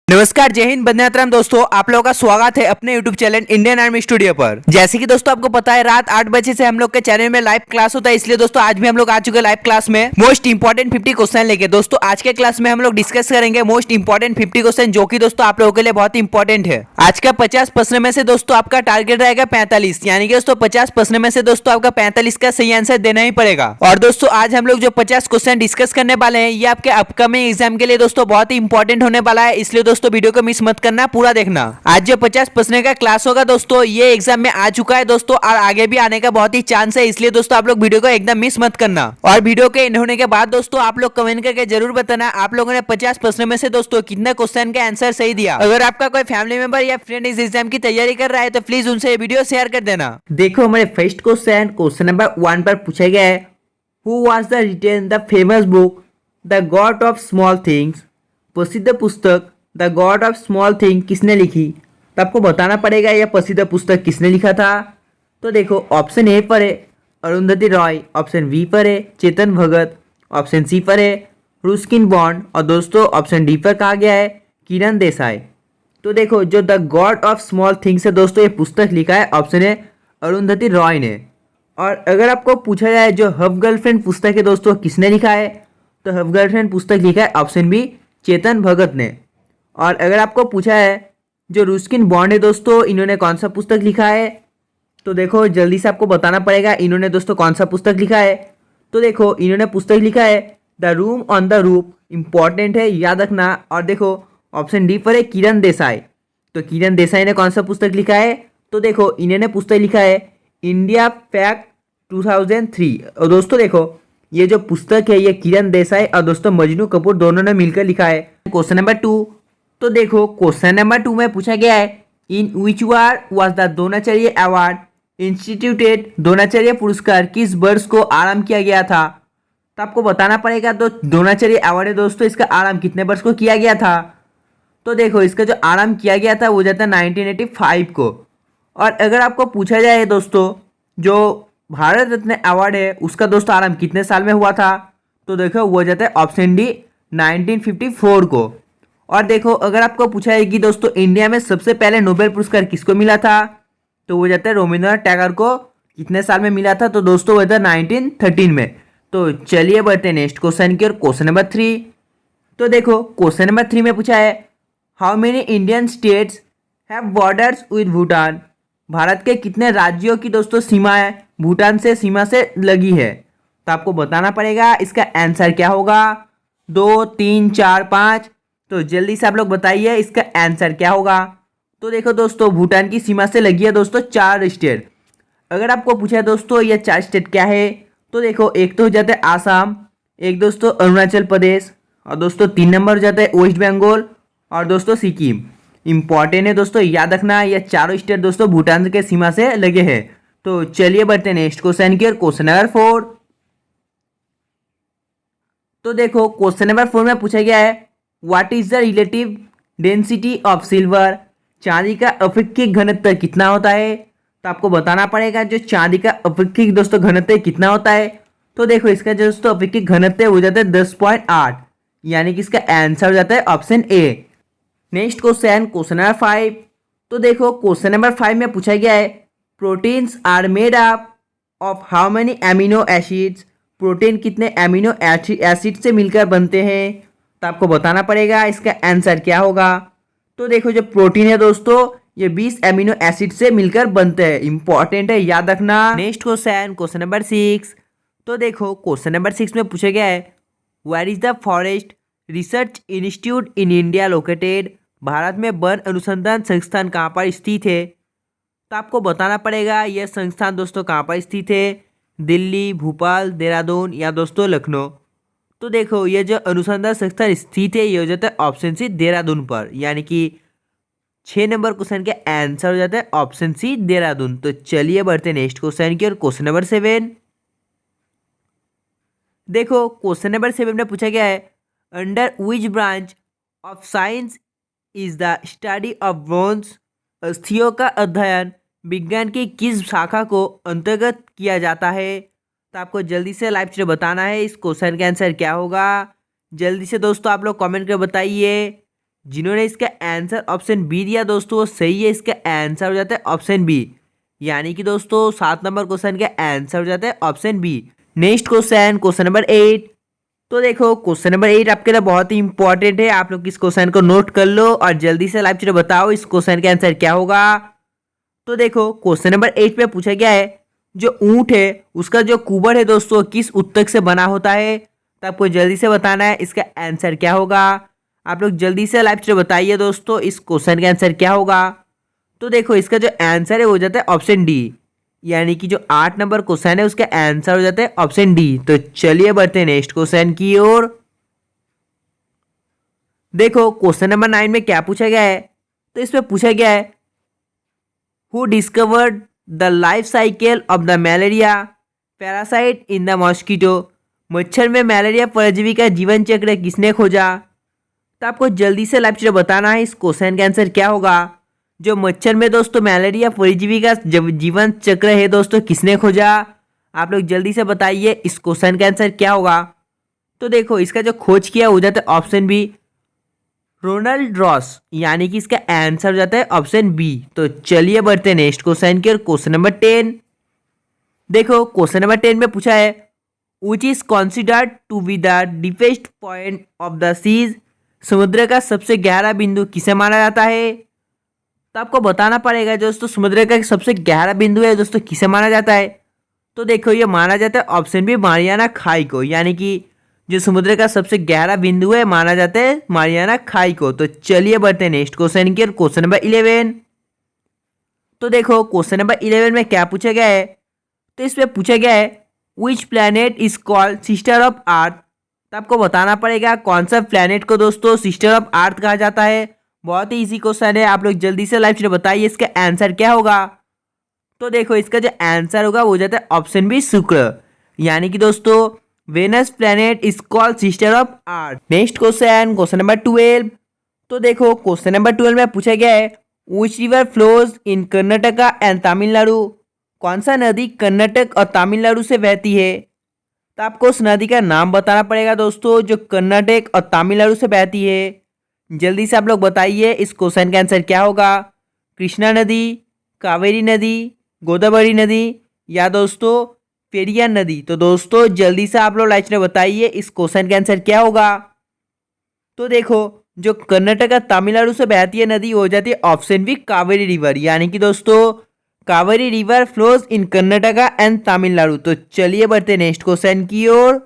नमस्कार, जय हिंद, वंदे मातरम। दोस्तों, आप लोगों का स्वागत है अपने YouTube channel Indian army studio पर। जैसे कि दोस्तों आपको पता है, रात 8 बजे से हम लोग के चैनल में लाइव क्लास होता है, इसलिए दोस्तों आज भी हम लोग आ चुके हैं लाइव क्लास में मोस्ट इंपॉर्टेंट 50 क्वेश्चन लेके। दोस्तों आज के क्लास में हम लोग डिस्कस करेंगे मोस्ट इंपॉर्टेंट 50 क्वेश्चन, जो कि दोस्तों आप लोगों के लिए बहुत इंपॉर्टेंट है। आज का 50 प्रश्न में से दोस्तों आपका टारगेट रहेगा 45, यानी कि दोस्तों 50 प्रश्न में से दोस्तों आपका 45 का सही आंसर देना ही पड़ेगा। और दोस्तों आज हम लोग जो 50 क्वेश्चन डिस्कस करने वाले हैं, ये आपके अपकमिंग एग्जाम के लिए दोस्तों बहुत ही इंपॉर्टेंट होने वाला है, इसलिए दोस्तों वीडियो को मिस मत करना, पूरा देखना। आज जो 50 प्रश्न का क्लास होगा दोस्तों, ये एग्जाम में आ चुका है दोस्तों, और आगे भी आने का बहुत ही चांस है, इसलिए दोस्तों आप लोग वीडियो को एकदम मिस मत करना। और वीडियो के एंड होने के बाद दोस्तों आप लोग कमेंट करके जरूर बताना आप लोगों ने 50 प्रश्न में से दोस्तों कितने क्वेश्चन का आंसर सही दिया। अगर आपका कोई फैमिली मेंबर या फ्रेंड इस एग्जाम की तैयारी कर रहा है तो प्लीज उनसे ये वीडियो शेयर कर देना। देखो हमारे फर्स्ट क्वेश्चन नंबर 1 पर पूछा गया है, who was the written the famous book the God of Small Things. प्रसिद्ध पुस्तक the God of Small Thing किसने लिखी? तो आपको बताना पड़ेगा यह प्रसिद्ध पुस्तक किसने लिखा था। तो देखो ऑप्शन ए पर है अरुंधति रॉय, ऑप्शन बी पर है चेतन भगत, ऑप्शन सी पर है रुस्किन बॉन्ड, और दोस्तों ऑप्शन डी पर कहा गया है किरण देसाई। तो देखो जो the God of Small things है दोस्तों, ये पुस्तक लिखा है ऑप्शन ए अरुंधति रॉय ने। और अगर आपको पूछा जाए जो हब गर्लफ्रेंड पुस्तक है दोस्तों किसने लिखा है, तो हब गर्लफ्रेंड पुस्तक लिखा है ऑप्शन बी चेतन भगत ने। और अगर आपको पूछा है जो रुस्किन बॉन्ड है दोस्तों, इन्होंने कौन सा पुस्तक लिखा है, तो देखो जल्दी से आपको बताना पड़ेगा इन्होंने दोस्तों कौन सा पुस्तक लिखा है। तो देखो इन्होंने पुस्तक लिखा है the room on the roof, important है, याद रखना। और देखो ऑप्शन डी पर है किरण देसाई। तो किरण देसाई ने कौन सा पुस्तक लिखा है, तो देखो इन्होंने पुस्तक लिखा है इंडिया फैक्ट 2003। और दोस्तों देखो ये जो पुस्तक है ये किरण देसाई और दोस्तों मजनू कपूर दोनों ने मिलकर लिखा है। क्वेश्चन नंबर 2, तो देखो क्वेश्चन नंबर 2 में पूछा गया है in which year was the Dronacharya award instituted. Dronacharya पुरस्कार किस वर्ष को आरंभ किया गया था? तो आपको बताना पड़ेगा। तो द्रोणाचार्य अवार्ड है दोस्तों, इसका आरंभ कितने वर्ष को किया गया था? तो देखो इसका जो आरंभ किया गया था वो जाता है 1985 को। और अगर आपको पूछा जाए दोस्तों जो भारत रत्न अवार्ड है उसका दोस्तों आरंभ कितने साल में हुआ था, तो देखो वो जाता है ऑप्शन डी 1954 को। और देखो अगर आपको पूछा है कि दोस्तों इंडिया में सबसे पहले नोबेल पुरस्कार किसको मिला था, तो वो जाता है रविंद्रनाथ टैगोर को। कितने साल में मिला था, तो दोस्तों वो था 1913 में। तो चलिए बढ़ते हैं नेक्स्ट क्वेश्चन की ओर। क्वेश्चन नंबर 3, तो देखो क्वेश्चन नंबर 3 में पूछा है how many Indian states have borders with Bhutan. Bharat के कितने राज्यों की दोस्तों सीमाएं भूटान से सीमा से लगी है? तो आपको बताना पड़ेगा इसका आंसर क्या होगा, 2, 3, 4, 5। तो जल्दी से आप लोग बताइए इसका आंसर क्या होगा। तो देखो दोस्तों भूटान की सीमा से लगी है दोस्तों 4 स्टेट। अगर आपको पूछा है दोस्तों ये 4 स्टेट क्या है, तो देखो एक तो हो जाता है आसाम, एक दोस्तों अरुणाचल प्रदेश, और दोस्तों 3 नंबर हो जाता है वेस्ट बंगाल, और दोस्तों सिक्किम। इंपॉर्टेंट है दोस्तों, याद रखना ये चारों स्टेट दोस्तों भूटान के सीमा से लगे हैं। तो चलिए बढ़ते हैं नेक्स्ट क्वेश्चन की ओर। क्वेश्चन नंबर 4, तो देखो क्वेश्चन नंबर 4 में पूछा गया है what is the relative density of silver. चांदी का अपेक्षिक घनत्व कितना होता है? तो आपको बताना पड़ेगा जो चांदी का अपेक्षिक दोस्तों घनत्व कितना होता है। तो देखो इसका जो दोस्तों अपेक्षिक घनत्व हो जाता है 10.8, यानी कि इसका आंसर हो जाता है option A. Next question, question number 5, तो देखो क्वेश्चन नंबर 5 में पूछा गया है proteins are made up of how many amino acids. Protein कितने एमिनो एसिड से मिलकर बनते हैं? तो आपको बताना पड़ेगा इसका आंसर क्या होगा। तो देखो जो प्रोटीन है दोस्तों ये 20 एमिनो एसिड से मिलकर बनते हैं, इंपॉर्टेंट है, याद रखना। नेक्स्ट क्वेश्चन, क्वेश्चन नंबर 6, तो देखो क्वेश्चन नंबर 6 में पूछा गया है where is the Forest Research Institute in India located. भारत में वन अनुसंधान संस्थान कहाँ पर स्थित है? तो आपको बताना पड़ेगा यह संस्थान दोस्तों कहाँ पर स्थित है, दिल्ली, भोपाल, देहरादून या दोस्तों लखनऊ। तो देखो ये जो अनुसंधान संस्थान स्थित है ये हो जाता है ऑप्शन सी देहरादून पर, यानी कि 6 नंबर क्वेश्चन के आंसर हो जाता है ऑप्शन सी देहरादून। तो चलिए बढ़ते हैं नेक्स्ट क्वेश्चन की ओर। क्वेश्चन नंबर 7, देखो क्वेश्चन नंबर 7 में पूछा गया है under which branch of science is the study of bones. अस्थियों का अध्ययन विज्ञान की किस शाखा को अंतर्गत किया जाता है? तो आपको जल्दी से लाइव चैट बताना है इस क्वेश्चन का आंसर क्या होगा। जल्दी से दोस्तों आप लोग कमेंट कर बताइए। जिन्होंने इसका आंसर ऑप्शन बी दिया दोस्तों वो सही है, इसका आंसर हो जाता है ऑप्शन बी। यानी कि दोस्तों 7 नंबर क्वेश्चन का आंसर हो जाता है option B. Next question, question number 8। तो देखो क्वेश्चन नंबर 8 आपके लिए बहुत ही इंपॉर्टेंट है, आप लोग इस क्वेश्चन को नोट कर लो और जल्दी से लाइव चैट बताओ इस क्वेश्चन का आंसर क्या होगा। तो देखो क्वेश्चन नंबर 8 पे पूछा गया है जो ऊंट है उसका जो कुबर है दोस्तों किस उत्तक से बना होता है। तो आपको जल्दी से बताना है इसका आंसर क्या होगा। आप लोग जल्दी से लाइव चैट बताइए दोस्तों इस क्वेश्चन का आंसर क्या होगा। तो देखो इसका जो आंसर है वो हो जाता है ऑप्शन डी, यानी कि जो 8 नंबर क्वेश्चन है उसका आंसर हो जाता है ऑप्शन डी। तो चलिए बढ़ते हैं नेक्स्ट क्वेश्चन की ओर। देखो क्वेश्चन नंबर 9 में क्या पूछा गया है। तो इसमें पूछा गया है who discovered the life cycle of the malaria parasite in the mosquito. मच्छर में मलेरिया परजीवी का जीवन चक्र किसने खोजा। तो आपको जल्दी से लाइव चैट बताना है इस क्वेश्चन का आंसर क्या होगा। जो मच्छर में दोस्तों मलेरिया परजीवी का जीवन चक्र है दोस्तों किसने खोजा। आप लोग जल्दी से बताइए इस क्वेश्चन का आंसर क्या होगा। तो देखो इसका जो खोज किया हो जाता है ऑप्शन बी रोनाल्ड रॉस, यानी कि इसका आंसर हो जाता है ऑप्शन बी। तो चलिए बढ़ते हैं नेक्स्ट क्वेश्चन की ओर। Question number 10। देखो क्वेश्चन नंबर 10 में पूछा है which is considered to be the deepest point of the seas. समुद्र का सबसे गहरा बिंदु किसे माना जाता है। तो आपको बताना पड़ेगा दोस्तों समुद्र का सबसे गहरा बिंदु है दोस्तों किसे माना जाता है। तो देखो ये माना जाता है ऑप्शन बी मारियाना खाई को, यानी कि जो समुद्र का सबसे गहरा बिंदु है माना जाता है मारियाना खाई को। तो चलिए बढ़ते हैं नेक्स्ट क्वेश्चन की, क्वेश्चन नंबर 11। तो देखो क्वेश्चन नंबर 11 में क्या पूछा गया है। तो इसमें पूछा गया है which planet is called sister of अर्थ। तो आपको बताना पड़ेगा कौन सा प्लैनेट को दोस्तों सिस्टर ऑफ अर्थ कहा जाता है। बहुत ही इजी क्वेश्चन है, आप लोग जल्दी से लाइव चैट बताइए इसका आंसर क्या होगा। तो देखो इसका जो आंसर होगा वो जाता है ऑप्शन बी शुक्र, यानी कि दोस्तों Venus planet is called sister of Earth. Next question, question number 12। तो देखो क्वेश्चन नंबर 12 में पूछा गया है which river flows in Karnataka and Tamil Nadu. कौन सा नदी कर्नाटक और तमिलनाडु से बहती है। तो आपको उस नदी का नाम बताना पड़ेगा दोस्तों जो कर्नाटक और तमिलनाडु से बहती है। जल्दी से आप लोग बताइए इस क्वेश्चन का आंसर क्या होगा। कृष्णा नदी, कावेरी नदी, गोदावरी नदी या दोस्तों पेरियार नदी। तो दोस्तों जल्दी से आप लोग लाइव चैट बताइए इस क्वेश्चन का आंसर क्या होगा। तो देखो जो कर्नाटक और तमिलनाडु से बहती है नदी हो जाती है ऑप्शन बी कावेरी रिवर, यानी कि दोस्तों Kaveri river flows in Karnataka and Tamil Nadu. तो चलिए बढ़ते नेक्स्ट क्वेश्चन की ओर।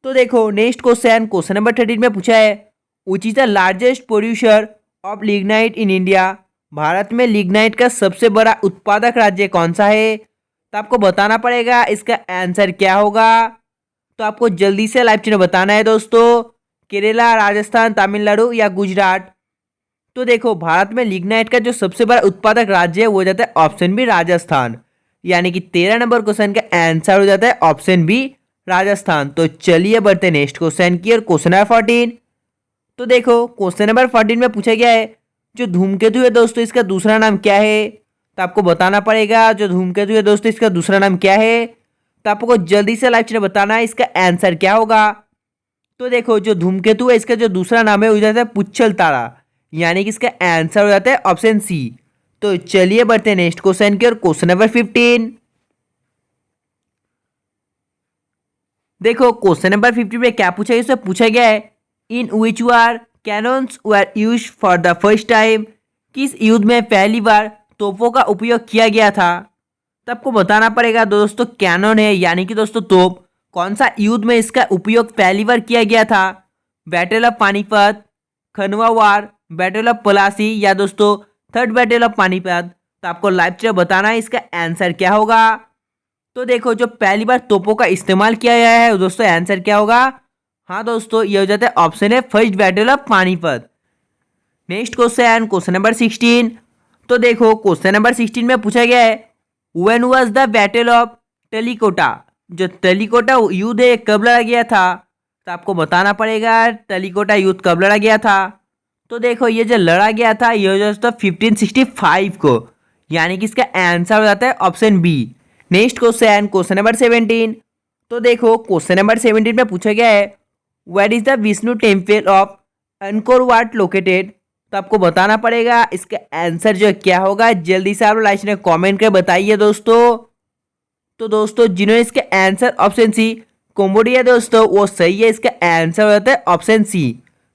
तो देखो नेक्स्ट क्वेश्चन, क्वेश्चन नंबर 13 में पूछा है which is the largest producer of lignite in India. Bharat में लिग्नाइट का सबसे बड़ा उत्पादक राज्य कौन सा है। तो आपको बताना पड़ेगा इसका आंसर क्या होगा। तो आपको जल्दी से लाइव चैट बताना है दोस्तों केरला, राजस्थान, तमिलनाडु या गुजरात। तो देखो भारत में लिग्नाइट का जो सबसे बड़ा उत्पादक राज्य है वो हो जाता है ऑप्शन बी राजस्थान, यानी कि 13 नंबर क्वेश्चन का आंसर हो जाता है ऑप्शन बी राजस्थान। तो चलिए बढ़ते नेक्स्ट क्वेश्चन की और क्वेश्चन नंबर 14। तो देखो क्वेश्चन नंबर 14 में पूछा गया है जो धूमकेतु है दोस्तों इसका दूसरा नाम क्या है। तो आपको बताना पड़ेगा जो धूमकेतु है दोस्तों इसका दूसरा नाम क्या है। तो आपको जल्दी से लाइव चैट बताना है इसका आंसर क्या होगा। तो देखो जो धूमकेतु है इसका जो दूसरा नाम है वो जाता है पुच्छल तारा, यानी कि इसका आंसर हो जाता है ऑप्शन सी। तो चलिए बढ़ते हैं नेक्स्ट क्वेश्चन की और क्वेश्चन नंबर 15। देखो क्वेश्चन नंबर 15 में क्या पूछा है, इसमें पूछा गया है in which war cannons were used for the first time. किस युद्ध में पहली बार तोपों का उपयोग किया गया था। तो आपको बताना पड़ेगा दोस्तों कैनन है, यानी कि दोस्तों तोप कौन सा युद्ध में इसका उपयोग पहली बार किया गया था। Battle of Panipat, Khanwa war, battle of Plassey या दोस्तों थर्ड बैटल ऑफ पानीपत। तो आपको लाइव चैट बताना है इसका आंसर क्या होगा। तो देखो जो पहली बार तोपों का इस्तेमाल किया गया है दोस्तों आंसर क्या होगा। हाँ दोस्तों ये हो जाता है ऑप्शन है first battle of Panipat. Next question, question number 16। तो देखो क्वेश्चन नंबर 16 में पूछा गया है when was the battle of Talikota. जो टलीकोटा युद्ध है कब लड़ा गया था। तो आपको बताना पड़ेगा टलीकोटा युद्ध कब लड़ा गया था। तो देखो ये जो लड़ा गया था ये हो जाता है 1565 को, यानी कि इसका आंसर हो जाता है option B. Next question, question number 17। तो देखो क्वेश्चन नंबर 17 में पूछा गया है where is the Vishnu temple of Angkor Wat located. तो आपको बताना पड़ेगा इसका आंसर जो क्या होगा। जल्दी से आप लोग लाइक में कमेंट कर बताइए दोस्तों। तो दोस्तों जिन्होंने इसका आंसर ऑप्शन सी कंबोडिया दोस्तों वो सही है। इसका आंसर हो जाता है ऑप्शन सी।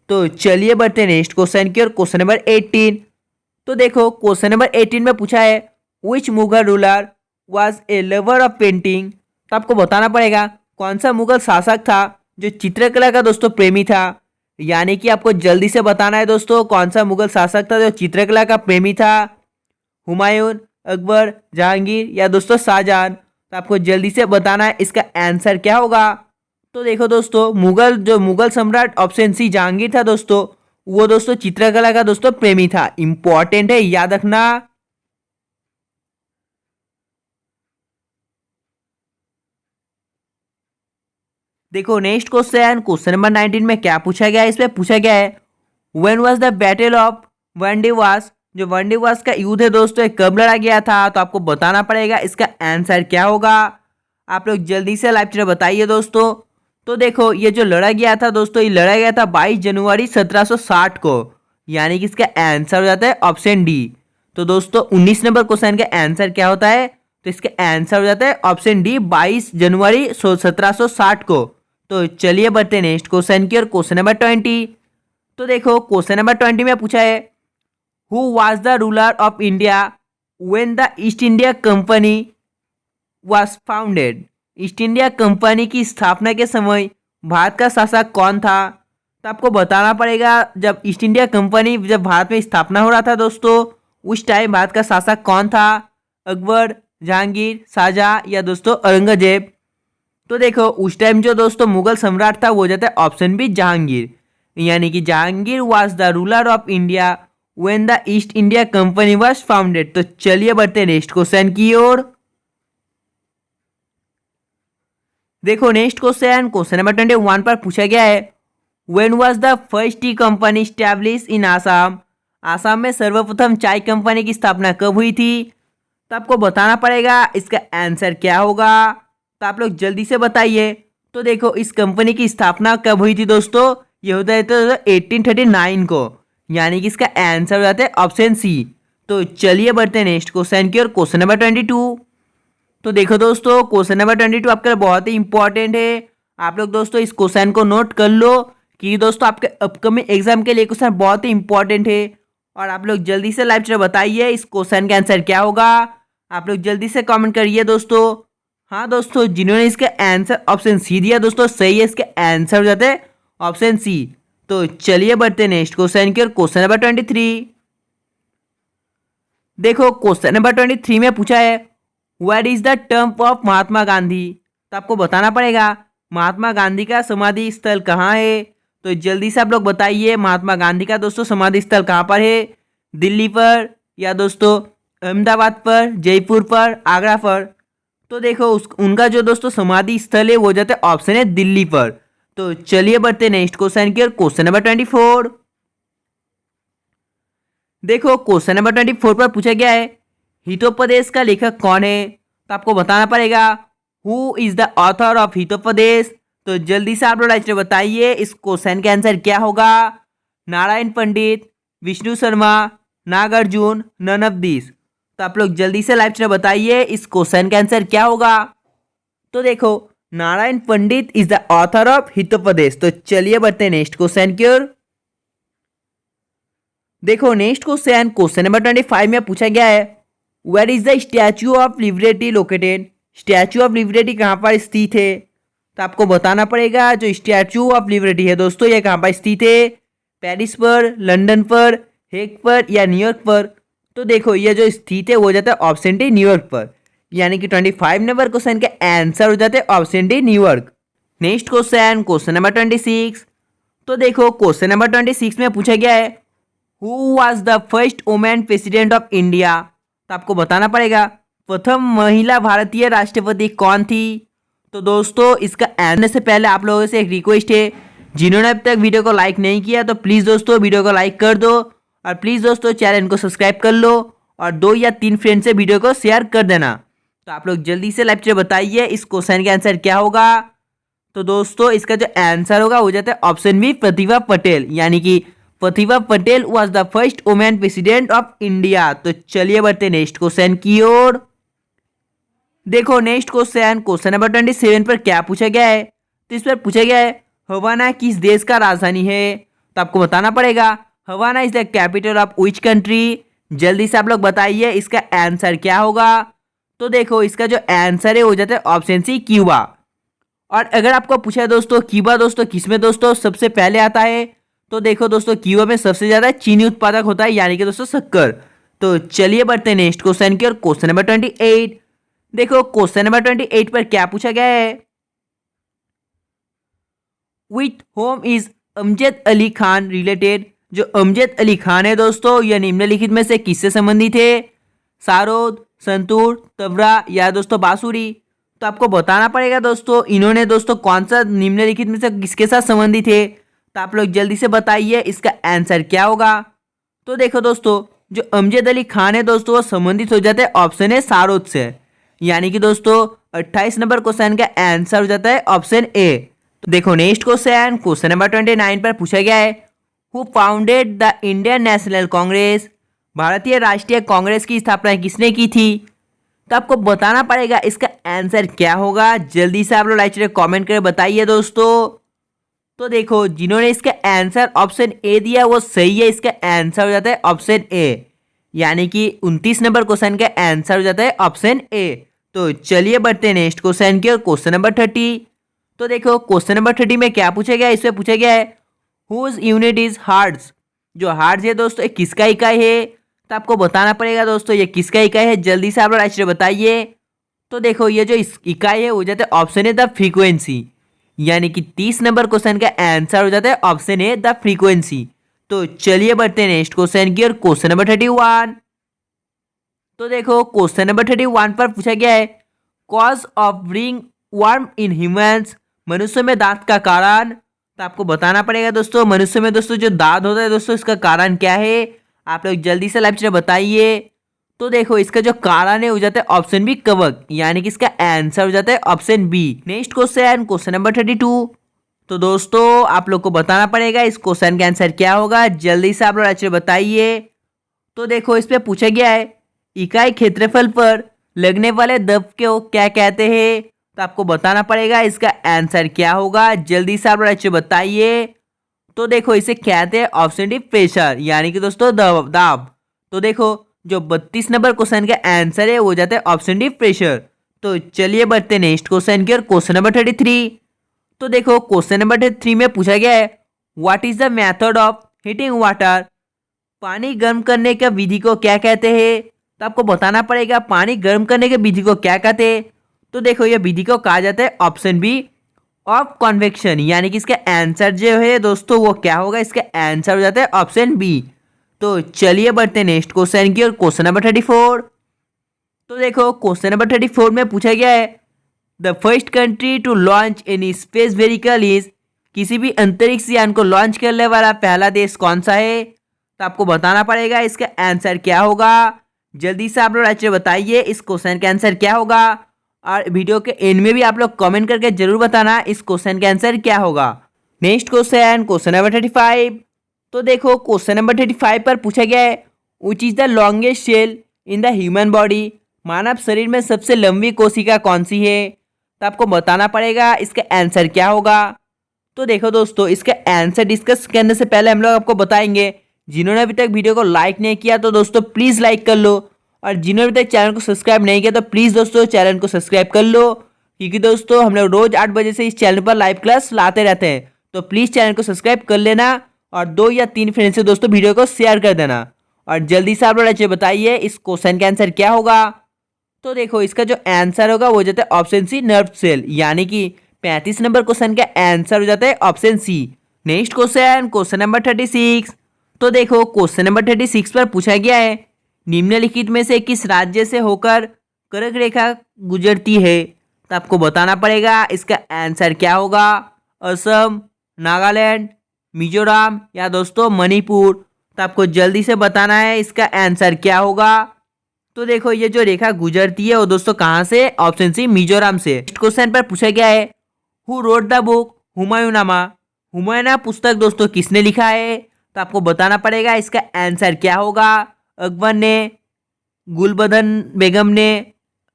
तो चलिए बढ़ते हैं नेक्स्ट क्वेश्चन की और क्वेश्चन नंबर 18। तो देखो क्वेश्चन नंबर 18 में पूछा है which Mughal ruler was a lover of painting. तो आपको बताना पड़ेगा कौन सा मुगल शासक था जो चित्रकला का दोस्तों प्रेमी था। यानी कि आपको जल्दी से बताना है दोस्तों कौन सा मुगल शासक था जो चित्रकला का प्रेमी था। हुमायूं, अकबर, जहांगीर या दोस्तों शाहजहां। तो आपको जल्दी से बताना है इसका आंसर क्या होगा। तो देखो दोस्तों मुगल सम्राट ऑप्शन सी जहांगीर था दोस्तों। वो दोस्तों चित्रकला का दोस्तों प्रेमी था। इंपॉर्टेंट है, याद रखना। देखो नेक्स्ट क्वेश्चन नंबर 19 में क्या पूछा गया है। इसमें पूछा गया है when was the battle of Wandiwash. जो वनडेवास का युद्ध है दोस्तों कब लड़ा गया था। तो आपको बताना पड़ेगा इसका आंसर क्या होगा। आप लोग जल्दी से लाइव चैट बताइए दोस्तों। तो देखो ये जो लड़ा गया था दोस्तों ये लड़ा गया था 22 जनवरी 1760 को। यानी कि इसका आंसर हो जाता है ऑप्शन डी। तो दोस्तों 19 नंबर क्वेश्चन का आंसर क्या होता है। तो इसका आंसर हो जाता है ऑप्शन डी 22 जनवरी 1760 को। तो चलिए बढ़ते हैं नेक्स्ट क्वेश्चन की और क्वेश्चन नंबर 20। तो देखो क्वेश्चन नंबर 20 में पूछा है who was the ruler of India when the east India company was founded. East India company की स्थापना के समय भारत का शासक कौन था। तो आपको बताना पड़ेगा जब ईस्ट इंडिया कंपनी जब भारत में स्थापना हो रहा था दोस्तों उस टाइम भारत का शासक कौन था। अकबर, जहांगीर, शाहजहां या दोस्तों औरंगजेब। तो देखो उस टाइम जो दोस्तों मुगल सम्राट था वो जाता है ऑप्शन बी जहांगीर। यानी कि Jahangir was the ruler of India when the east India company was founded. तो चलिए बढ़ते हैं नेक्स्ट क्वेश्चन की ओर। देखो नेक्स्ट क्वेश्चन नंबर 21 पर पूछा गया है when was the first T company establish in Assam. Assam में सर्वप्रथम चाय कंपनी की स्थापना कब हुई थी। तो आपको बताना पड़ेगा इसका आंसर क्या होगा। तो आप लोग जल्दी से बताइए। तो देखो इस कंपनी की स्थापना कब हुई थी दोस्तों। ये होता है तो 1839 को। यानी कि इसका आंसर हो जाता है ऑप्शन सी। तो चलिए बढ़ते हैं नेक्स्ट क्वेश्चन की और क्वेश्चन नंबर 22। तो देखो दोस्तों क्वेश्चन नंबर 22 आपके लिए बहुत ही इंपॉर्टेंट है। आप लोग दोस्तों इस क्वेश्चन को नोट कर लो कि दोस्तों आपके अपकमिंग एग्जाम के लिए क्वेश्चन बहुत ही इंपॉर्टेंट है। और आप लोग जल्दी से लाइव चैट बताइए इस क्वेश्चन का आंसर क्या होगा। आप लोग जल्दी से कमेंट करिए दोस्तों। हाँ दोस्तों जिन्होंने इसका आंसर ऑप्शन सी दिया दोस्तों सही है। इसका आंसर हो जाता है ऑप्शन सी। तो चलिए बढ़ते हैं नेक्स्ट क्वेश्चन की और क्वेश्चन नंबर 23। देखो क्वेश्चन नंबर 23 में पूछा है what is the term of Mahatma Gandhi. तो आपको बताना पड़ेगा महात्मा गांधी का समाधि स्थल कहाँ है। तो जल्दी से आप लोग बताइए महात्मा गांधी का दोस्तों समाधि स्थल कहाँ पर है। दिल्ली पर या दोस्तों अहमदाबाद पर, जयपुर पर, आगरा पर। तो देखो उनका जो दोस्तों समाधि स्थल है वो जाता है ऑप्शन है दिल्ली पर। तो चलिए बढ़ते नेक्स्ट क्वेश्चन की और क्वेश्चन नंबर 24। देखो क्वेश्चन नंबर 24 पर पूछा गया है हितोपदेश का लेखक कौन है। तो आपको बताना पड़ेगा who is the author of Hitopadesha. तो जल्दी से आप लोग राइट बताइए इस क्वेश्चन का आंसर क्या होगा। Narayan Pandit, Vishnu Sharma, Nagarjuna, none of this. तो आप लोग जल्दी से लाइव बताइए इस क्वेश्चन का आंसर क्या होगा। तो देखो Narayan Pandit is the author of Hitopadesha. तो चलिए बढ़ते हैं नेक्स्ट क्वेश्चन की ओर। देखो नेक्स्ट क्वेश्चन नंबर 25 में पूछा गया है where is the Statue of Liberty located. Statue of Liberty कहाँ पर स्थित है। तो आपको बताना पड़ेगा जो स्टैचू ऑफ लिबर्टी है दोस्तों ये कहाँ पर स्थित है। पेरिस पर, लंदन पर, हेग पर या न्यूयॉर्क पर। तो देखो ये जो स्थित है वो जाता है ऑप्शन डी न्यूयॉर्क पर। यानी कि 25 नंबर क्वेश्चन का आंसर हो जाता है option D New York. Next question number 26। तो देखो क्वेश्चन नंबर 26 में पूछा गया है who was the first women president of India. तो आपको बताना पड़ेगा प्रथम महिला भारतीय राष्ट्रपति कौन थी। तो दोस्तों इसका आंसर से पहले आप लोगों से एक रिक्वेस्ट है जिन्होंने अब तक वीडियो को लाइक नहीं किया तो प्लीज़ दोस्तों वीडियो को लाइक कर दो और प्लीज़ दोस्तों चैनल को सब्सक्राइब कर लो और 2 या 3 फ्रेंड से वीडियो को शेयर कर देना। तो आप लोग जल्दी से लाइव चैट बताइए इस क्वेश्चन का आंसर क्या होगा। तो दोस्तों इसका जो आंसर होगा हो जाता है ऑप्शन बी प्रतिभा पटेल, यानी कि Pratibha Patel was the first women president of India. तो चलिए बढ़ते नेक्स्ट क्वेश्चन की ओर। देखो नेक्स्ट क्वेश्चन नंबर 27 पर क्या पूछा गया है। तो इस पर पूछा गया है हवाना किस देश का राजधानी है। तो आपको बताना पड़ेगा Havana is the capital of which country. जल्दी से आप लोग बताइए इसका आंसर क्या होगा। तो देखो इसका जो आंसर है हो जाता है ऑप्शन सी क्यूबा। और अगर आपको पूछा है दोस्तों क्यूबा दोस्तों किसमें दोस्तों सबसे पहले आता है, तो देखो दोस्तों क्यूबा में सबसे ज्यादा चीनी उत्पादक होता है, यानी कि दोस्तों शक्कर। तो चलिए बढ़ते हैं नेक्स्ट क्वेश्चन की और क्वेश्चन नंबर 28। देखो क्वेश्चन नंबर 28 पर क्या पूछा गया है। With home is Amjad Ali Khan related. जो अमजद अली खान है दोस्तों यह निम्नलिखित में से किससे संबंधित है। सारोद, संतूर, तबला या दोस्तों बांसुरी। तो आपको बताना पड़ेगा दोस्तों इन्होंने दोस्तों कौन सा निम्नलिखित में से किसके साथ संबंधित है। तो आप लोग जल्दी से बताइए इसका आंसर क्या होगा। तो देखो दोस्तों जो अमजद अली खान है दोस्तों वो संबंधित हो जाते हैं ऑप्शन है सारोद से, यानी कि दोस्तों 28 नंबर क्वेश्चन का आंसर हो जाता है ऑप्शन ए। तो देखो नेक्स्ट क्वेश्चन नंबर 29 पर पूछा गया है who founded the Indian national Congress. भारतीय राष्ट्रीय कांग्रेस की स्थापना किसने की थी। तो आपको बताना पड़ेगा इसका आंसर क्या होगा। जल्दी से आप लोग लाइक कमेंट करके बताइए दोस्तों। तो देखो जिन्होंने इसका आंसर ऑप्शन ए दिया वो सही है, इसका आंसर हो जाता है ऑप्शन ए, यानी कि 29 नंबर क्वेश्चन का आंसर हो जाता है ऑप्शन ए। तो चलिए बढ़ते हैं नेक्स्ट क्वेश्चन की और क्वेश्चन नंबर 30। तो देखो क्वेश्चन नंबर 30 में क्या पूछा गया है। इसमें पूछा गया है हुज यूनिट इज हार्ट्स। जो हार्ट्स है दोस्तों एक किसका इकाई है। तो आपको बताना पड़ेगा दोस्तों ये किसका इकाई है। जल्दी से आप लोग राइट बताइए। तो देखो ये जो इकाई है हो जाता है ऑप्शन है द फ्रीक्वेंसी, यानी कि 30 नंबर क्वेश्चन का आंसर हो जाता है ऑप्शन है द फ्रीक्वेंसी। तो चलिए बढ़ते हैं नेक्स्ट क्वेश्चन की और क्वेश्चन नंबर 31। तो देखो क्वेश्चन नंबर 31 पर पूछा गया है cause of ring worm in humans. मनुष्य में दांत का कारण। तो आपको बताना पड़ेगा दोस्तों मनुष्य में दोस्तों जो दांत होता है दोस्तों इसका कारण क्या है। आप लोग जल्दी से लाइव बताइए। तो देखो इसका जो कारण है हो जाता है ऑप्शन बी कवक, यानी कि इसका आंसर हो जाता है option B. Next question number 32। तो दोस्तों आप लोग को बताना पड़ेगा इस क्वेश्चन का आंसर क्या होगा। जल्दी से आप लोग लाइव बताइए। तो देखो इस पे पूछा गया है इकाई क्षेत्रफल पर लगने वाले दब को क्या कहते हैं। तो आपको बताना पड़ेगा इसका आंसर क्या होगा। जल्दी से आप लोग बताइए। तो देखो इसे कहते हैं ऑप्शन डी प्रेशर, यानी कि दोस्तों दाब। तो देखो जो 32 नंबर क्वेश्चन का आंसर है वो जाता है ऑप्शन डी प्रेशर। तो चलिए बढ़ते नेक्स्ट क्वेश्चन की और क्वेश्चन नंबर 33। तो देखो क्वेश्चन नंबर 33 में पूछा गया है what is the method of heating water. पानी गर्म करने का विधि को क्या कहते हैं। तो आपको बताना पड़ेगा पानी गर्म करने के विधि को क्या कहते हैं। तो देखो ये विधि को कहा जाता है ऑप्शन बी ऑफ कन्वेक्शन, यानी कि इसका आंसर जो है दोस्तों वो क्या होगा। इसका आंसर हो जाता है ऑप्शन बी। तो चलिए बढ़ते हैं नेक्स्ट क्वेश्चन की और क्वेश्चन नंबर 34। तो देखो क्वेश्चन नंबर 34 में पूछा गया है the first country to launch any space vehicle is. किसी भी अंतरिक्ष यान को लॉन्च करने वाला पहला देश कौन सा है। तो आपको बताना पड़ेगा इसका आंसर क्या होगा। जल्दी से आप लोग राइट बताइए इस क्वेश्चन का आंसर क्या होगा। और वीडियो के एंड में भी आप लोग कमेंट करके जरूर बताना इस क्वेश्चन का आंसर क्या होगा। Next question number 35। तो देखो क्वेश्चन नंबर 35 पर पूछा गया है which is the longest cell in the human body. मानव शरीर में सबसे लंबी कोशिका कौन सी है। तो आपको बताना पड़ेगा इसका आंसर क्या होगा। तो देखो दोस्तों इसका आंसर डिस्कस करने से पहले हम लोग आपको बताएंगे जिन्होंने अभी तक वीडियो को लाइक नहीं किया तो दोस्तों प्लीज़ लाइक कर लो, और जिन्होंने अभी तक चैनल को सब्सक्राइब नहीं किया तो प्लीज़ दोस्तों चैनल को सब्सक्राइब कर लो, क्योंकि दोस्तों हम लोग रोज़ 8 बजे से इस चैनल पर लाइव क्लास लाते रहते हैं। तो प्लीज़ चैनल को सब्सक्राइब कर लेना और 2 या 3 फ्रेंड से दोस्तों वीडियो को शेयर कर देना। और जल्दी से आप लोग अच्छे बताइए इस क्वेश्चन का आंसर क्या होगा। तो देखो इसका जो आंसर होगा वो जाता है ऑप्शन सी नर्व सेल, यानी कि 35 नंबर क्वेश्चन का आंसर हो जाता है option C. Next question number 36। तो देखो क्वेश्चन नंबर 36 पर पूछा गया है निम्नलिखित में से किस राज्य से होकर कर्क रेखा गुजरती है। तो आपको बताना पड़ेगा इसका आंसर क्या होगा। असम, नागालैंड, मिजोरम या दोस्तों मणिपुर। तो आपको जल्दी से बताना है इसका आंसर क्या होगा। तो देखो ये जो रेखा गुजरती है वो दोस्तों कहाँ से, ऑप्शन सी मिजोरम से। नेक्स्ट क्वेश्चन पर पूछा गया है हु रोड द बुक हुमायूंनामा। हुमायूंनामा पुस्तक दोस्तों किसने लिखा है? तो आपको बताना पड़ेगा। इसका आंसर क्या होगा? अकबर ने, गुलबदन बेगम ने,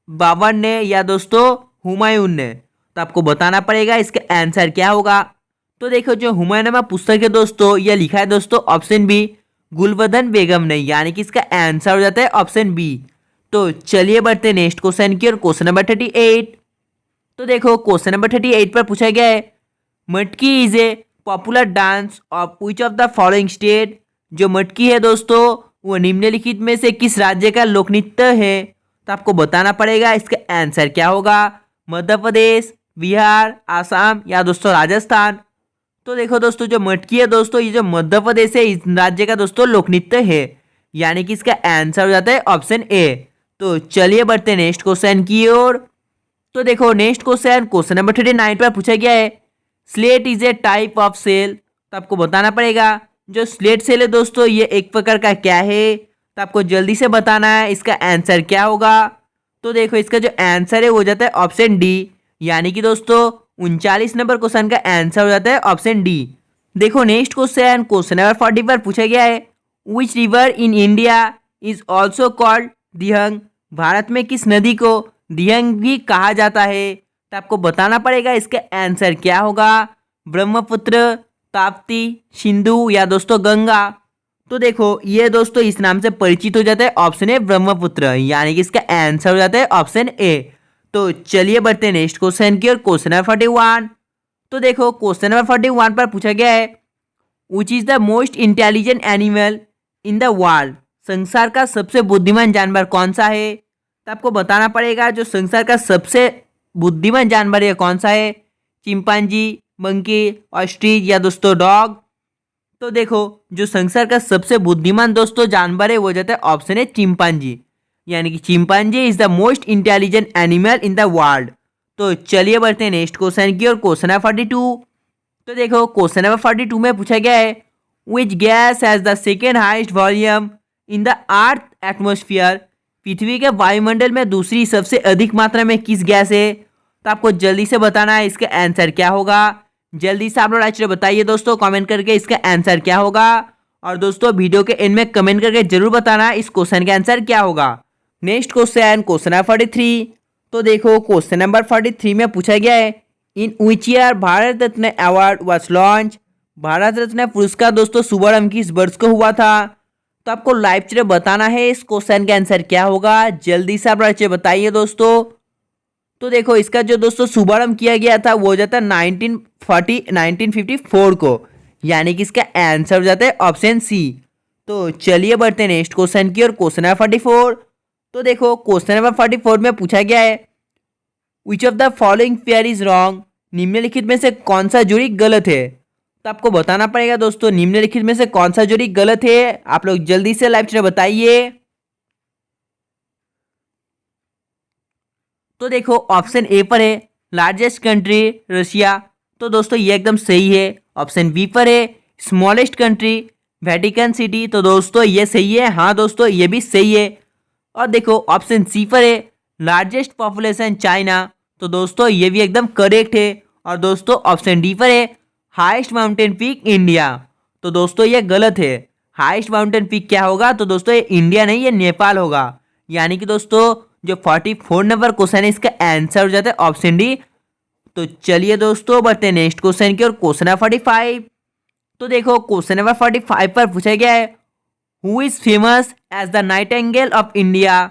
बाबर ने या दोस्तों हुमायूं ने? तो आपको बताना पड़ेगा इसका आंसर क्या होगा। तो देखो जो हुमायूंनामा पुस्तक है दोस्तों यह लिखा है दोस्तों ऑप्शन बी, गुलबदन बेगम ने, यानी कि इसका आंसर हो जाता है ऑप्शन बी। तो चलिए बढ़ते नेक्स्ट क्वेश्चन की और क्वेश्चन नंबर 38। तो देखो क्वेश्चन नंबर 38 पर पूछा गया है मटकी is a popular dance of which of the following state. जो मटकी है दोस्तों वो निम्नलिखित में से किस राज्य का लोक नृत्य है? तो आपको बताना पड़ेगा इसका आंसर क्या होगा। मध्य प्रदेश, बिहार, आसाम या दोस्तों राजस्थान? तो देखो दोस्तों जो मटकी है दोस्तों ये जो मध्य प्रदेश है इस राज्य का दोस्तों लोक नृत्य है, यानी कि इसका आंसर हो जाता है ऑप्शन ए। तो चलिए बढ़ते हैं नेक्स्ट क्वेश्चन की ओर। तो देखो नेक्स्ट क्वेश्चन क्वेश्चन नंबर 39 पर पूछा गया है slate is a type of cell. तो आपको बताना पड़ेगा जो स्लेट सेल है दोस्तों ये एक प्रकार का क्या है? तो आपको जल्दी से बताना है इसका आंसर क्या होगा। तो देखो इसका जो आंसर है वो हो जाता है ऑप्शन डी, यानी कि दोस्तों 39 नंबर क्वेश्चन का आंसर हो जाता है ऑप्शन डी। देखो नेक्स्ट क्वेश्चन क्वेश्चन नंबर 40 पर पूछा गया है which river in India is also called Dihang. Bharat में किस नदी को दिहंग भी कहा जाता है? तो आपको बताना पड़ेगा इसका आंसर क्या होगा। ब्रह्मपुत्र, ताप्ती, सिंधु या दोस्तों गंगा? तो देखो ये दोस्तों इस नाम से परिचित हो जाता है ऑप्शन ए ब्रह्मपुत्र, यानी कि इसका आंसर हो जाता है ऑप्शन ए। तो चलिए बढ़ते हैं नेक्स्ट क्वेश्चन की और क्वेश्चन नंबर 41। तो देखो क्वेश्चन नंबर 41 पर पूछा गया है which is the most intelligent animal in the world. संसार का सबसे बुद्धिमान जानवर कौन सा है? तो आपको बताना पड़ेगा जो संसार का सबसे बुद्धिमान जानवर है कौन सा है। चिंपांजी, मंकी, ऑस्ट्रिच या दोस्तों डॉग? तो देखो जो संसार का सबसे बुद्धिमान दोस्तों जानवर है वो जाता है ऑप्शन है चिंपांजी, यानी कि chimpanzee is the most intelligent animal in the world. तो चलिए बढ़ते हैं नेक्स्ट क्वेश्चन की और क्वेश्चन नंबर 42। तो देखो क्वेश्चन नंबर 42 में पूछा गया है which gas has the second highest volume in the earth atmosphere. पृथ्वी के वायुमंडल में दूसरी सबसे अधिक मात्रा में किस गैस है? तो आपको जल्दी से बताना है इसका आंसर क्या होगा। जल्दी से आप लोग एक्चुअली बताइए दोस्तों कमेंट करके इसका आंसर क्या होगा। और दोस्तों वीडियो के एंड में कमेंट करके जरूर बताना इस क्वेश्चन का आंसर क्या होगा। Next question question number 43। तो देखो क्वेश्चन नंबर 43 में पूछा गया है in which year Bharat Ratna award was launch. Bharat Ratna पुरस्कार दोस्तों शुभारंभ किस वर्ष को हुआ था? तो आपको लाइव चैट बताना है इस क्वेश्चन का आंसर क्या होगा। जल्दी से आप लोग बताइए दोस्तों। तो देखो इसका जो दोस्तों शुभारंभ किया गया था वो हो जाता है 1954 को, यानी कि इसका आंसर हो जाता है ऑप्शन सी। तो चलिए बढ़ते हैं नेक्स्ट क्वेश्चन की और क्वेश्चन नंबर 44। तो देखो क्वेश्चन नंबर 44 में पूछा गया है which of the following pair is wrong. निम्नलिखित में से कौन सा जोड़ी गलत है? तो आपको बताना पड़ेगा दोस्तों निम्नलिखित में से कौन सा जोड़ी गलत है। आप लोग जल्दी से लाइव चैट बताइए। तो देखो ऑप्शन ए पर है लार्जेस्ट कंट्री रशिया। तो दोस्तों ये एकदम सही है। ऑप्शन बी पर है स्मॉलेस्ट कंट्री वेटिकन सिटी। तो दोस्तों ये सही है। हाँ दोस्तों ये भी सही है। और देखो ऑप्शन सी पर है लार्जेस्ट पॉपुलेशन चाइना। तो दोस्तों ये भी एकदम करेक्ट है। और दोस्तों ऑप्शन डी पर है हाईएस्ट माउंटेन पीक इंडिया। तो दोस्तों ये गलत है। हाईएस्ट माउंटेन पीक क्या होगा? तो दोस्तों ये इंडिया नहीं ये नेपाल होगा। यानी कि दोस्तों जो 44 नंबर क्वेश्चन है इसका आंसर हो जाता है ऑप्शन डी। तो चलिए दोस्तों बढ़ते हैं नेक्स्ट क्वेश्चन की और क्वेश्चन नंबर 45। तो देखो क्वेश्चन नंबर 45 पर पूछा गया है who is famous as the Nightingale of India.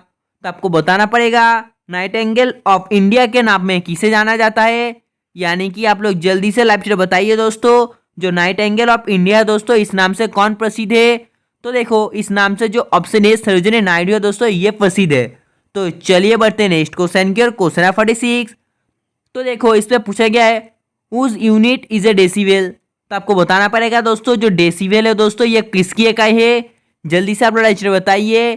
तो आपको बताना पड़ेगा नाइटिंगेल ऑफ इंडिया के नाम में किसे जाना जाता है। यानी कि आप लोग जल्दी से लाइव चैट बताइए दोस्तों जो नाइटिंगेल ऑफ इंडिया दोस्तों इस नाम से कौन प्रसिद्ध है। तो देखो इस नाम से जो ऑप्शन ए सरोजिनी नायडू है दोस्तों ये प्रसिद्ध है। तो चलिए बढ़ते हैं नेक्स्ट क्वेश्चन की और क्वेश्चन नंबर 46। तो देखो इस पे पूछा गया है whose unit is a decibel. तो आपको बताना पड़ेगा दोस्तों जो डेसिबल है दोस्तों ये किसकी इकाई है। जल्दी से आप लोग बताइए।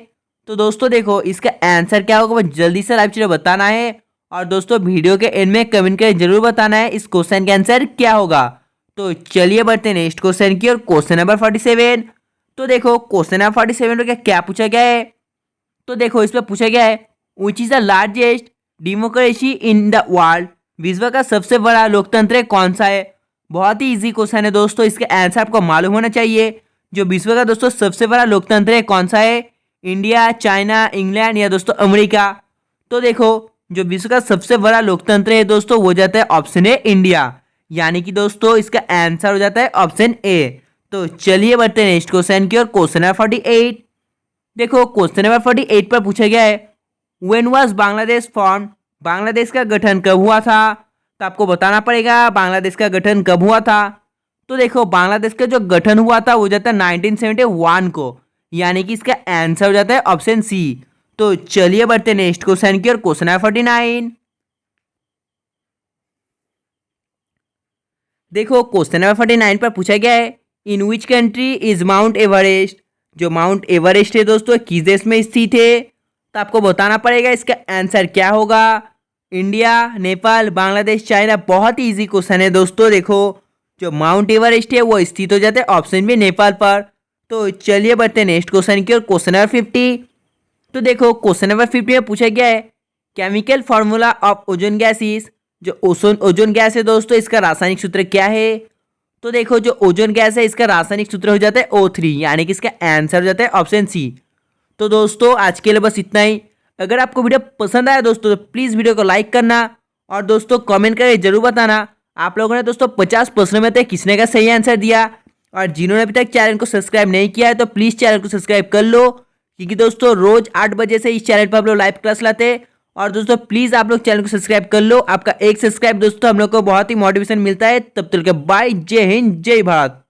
तो दोस्तों देखो इसका आंसर क्या होगा वो जल्दी से लाइव चैट बताना है। और दोस्तों वीडियो के एंड में कमेंट करके जरूर बताना है इस क्वेश्चन का आंसर क्या होगा। तो चलिए बढ़ते हैं नेक्स्ट क्वेश्चन की और क्वेश्चन नंबर 47। तो देखो क्वेश्चन नंबर 47 में क्या पूछा गया है। तो देखो इस पर पूछा गया है which is the largest democracy in the world. विश्व का सबसे बड़ा लोकतंत्र कौन सा है? बहुत ही इजी क्वेश्चन है दोस्तों, इसका आंसर आपको मालूम होना चाहिए। जो विश्व का दोस्तों सबसे बड़ा लोकतंत्र है कौन सा है? इंडिया, चाइना, इंग्लैंड या दोस्तों अमेरिका? तो देखो, जो विश्व का सबसे बड़ा लोकतंत्र है दोस्तों वो जाता है ऑप्शन ए इंडिया, यानी कि दोस्तों इसका आंसर हो जाता है ऑप्शन ए। तो चलिए बढ़ते हैं नेक्स्ट क्वेश्चन की ओर। Question number 48। देखो क्वेश्चन नंबर 48 पर पूछा गया है when was Bangladesh form? Bangladesh का गठन कब हुआ था? तो आपको बताना पड़ेगा बांग्लादेश का गठन कब हुआ था। तो देखो बांग्लादेश का जो गठन हुआ था वो जाता है 1971 को, यानी कि इसका आंसर हो जाता है ऑप्शन सी। तो चलिए बढ़ते हैं नेक्स्ट क्वेश्चन की ओर। Question number 49। देखो क्वेश्चन नंबर 49 पर पूछा गया है in which country is Mount Everest? जो माउंट एवरेस्ट है दोस्तों किस देश में स्थित है? तो आपको बताना पड़ेगा इसका आंसर क्या होगा। India, Nepal, Bangladesh, China? बहुत ही इजी क्वेश्चन है दोस्तों। देखो जो माउंट एवरेस्ट है वो स्थित हो जाता है ऑप्शन में नेपाल पर। तो चलिए बढ़ते हैं नेक्स्ट क्वेश्चन की ओर। Question number 50। तो देखो क्वेश्चन नंबर 50 में पूछा गया है chemical formula of ozone gas is? जो ओजोन गैस है दोस्तों इसका रासायनिक सूत्र क्या है? तो देखो जो ओजोन गैस है इसका रासायनिक सूत्र हो जाता है O3, यानी कि इसका आंसर हो जाता है ऑप्शन सी। तो दोस्तों आज के लिए बस इतना ही। अगर आपको वीडियो पसंद आया दोस्तों तो प्लीज़ वीडियो को लाइक करना और दोस्तों कमेंट करके जरूर बताना आप लोगों ने दोस्तों 50% में से किसने का सही आंसर दिया। और जिन्होंने अभी तक चैनल को सब्सक्राइब नहीं किया है तो प्लीज़ चैनल को सब्सक्राइब कर लो, क्योंकि दोस्तों रोज 8 बजे से इस चैनल पर हम लोग लाइव क्लास लाते हैं। और दोस्तों प्लीज़ आप लोग चैनल को सब्सक्राइब कर लो, आपका एक सब्सक्राइब दोस्तों हम लोग को बहुत ही मोटिवेशन मिलता है। तब तक के बाय, जय हिंद, जय भारत।